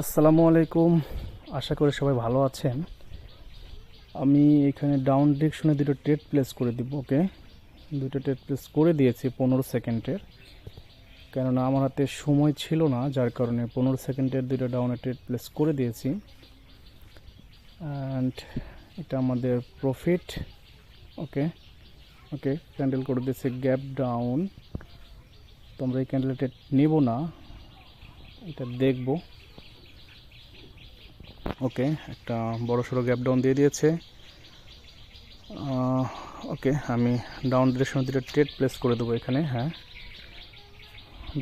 আসসালামু আলাইকুম। আশা করি সবাই ভালো আছেন। আমি এখানে ডাউন ডিরেকশনে দুটো ট্রেড প্লেস করে দিব। ওকে, দুটো ট্রেড প্লেস করে দিয়েছি 15 সেকেন্ডের, কেননা আমার হাতে সময় ছিল না, যার কারণে 15 সেকেন্ডের দুটো ডাউনে ট্রেড প্লেস করে দিয়েছি। অ্যান্ড এটা আমাদের প্রফিট। ওকে ওকে, ক্যান্ডেল করে দিয়েছে গ্যাপ ডাউন। তো আমরা এই ক্যান্ডেল ট্রেড নেব না, এটা দেখব। ওকে, একটা বড় সড়ো গ্যাপ ডাউন দিয়ে দিয়েছে। ওকে, আমি ডাউন ডিরেকশনে দুটো ট্রেড প্লেস করে দেবো এখানে। হ্যাঁ,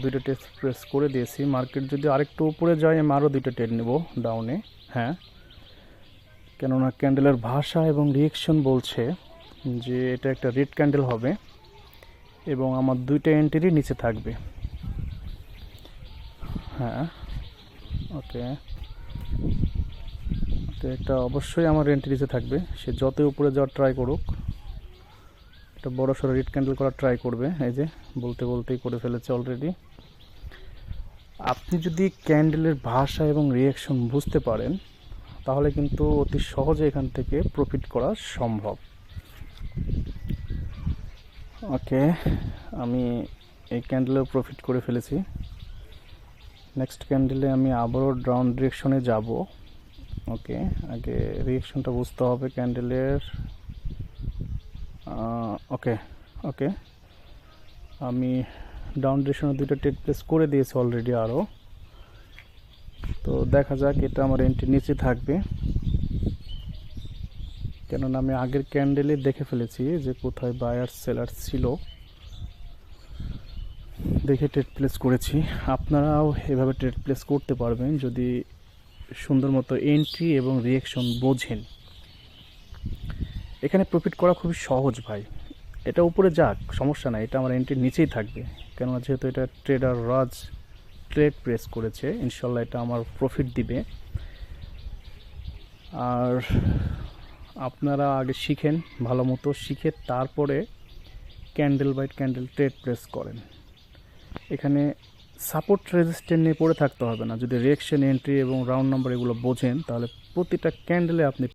দুইটা ট্রেড প্লেস করে দিয়েছি। মার্কেট যদি আরেকটু উপরে যায় আমি আরও দুইটা ট্রেড নেব ডাউনে। হ্যাঁ, কেননা ক্যান্ডেলের ভাষা এবং রিয়েকশন বলছে যে এটা একটা রেড ক্যান্ডেল হবে এবং আমার দুইটা এন্ট্রি নিচে থাকবে। হ্যাঁ, ওকে তো একটা অবশ্যই আমার এন্ট্রি নিচে থাকবে, সে যতই উপরে যাওয়ার ট্রাই করুক। একটা বড় সড়ো রেড ক্যান্ডেল করার ট্রাই করবে। এই যে বলতে বলতেই করে ফেলেছে অলরেডি। আপনি যদি ক্যান্ডেলের ভাষা এবং রিয়াকশন বুঝতে পারেন তাহলে কিন্তু অতি সহজে এখান থেকে প্রফিট করা সম্ভব। ওকে, আমি এই ক্যান্ডেলেও প্রফিট করে ফেলেছি। নেক্সট ক্যান্ডেলে আমি আবারও ডাউন ডিরেকশনে যাব। ওকে, আগে রিয়াকশনটা বুঝতে হবে ক্যান্ডেলের। ওকে ওকে, আমি ডাউন ডিরেকশনে দুটো ট্রেড প্লেস করে দিয়েছি অলরেডি আরও। তো দেখা যাক, এটা আমার এন্ট্রি নিচে থাকবে, কেননা আমি আগের ক্যান্ডেলে দেখে ফেলেছি যে কোথায় বায়ার সেলার ছিল, দেখে ট্রেড প্লেস করেছি। আপনারাও এভাবে ট্রেড প্লেস করতে পারবেন যদি সুন্দর মতো এন্ট্রি এবং রিয়েকশন বোঝেন। এখানে প্রফিট করা খুবই সহজ ভাই। এটা উপরে যাক সমস্যা নাই, এটা আমার এন্ট্রি নিচেই থাকবে, কেননা যেহেতু এটা ট্রেডার রাজ ট্রেড প্রেস করেছে, ইনশাল্লাহ এটা আমার প্রফিট দিবে। আর আপনারা আগে শিখেন, ভালো মতো শিখে তারপরে candle by candle trade place করেন। এখানে সাপোর্ট রেজিস্ট্যান্ট নিয়ে পড়ে থাকতে হবে না। যদি রিয়েকশন, এন্ট্রি এবং রাউন্ড নাম্বার এগুলো বোঝেন তাহলে প্রতিটা ক্যান্ডেলে আপনি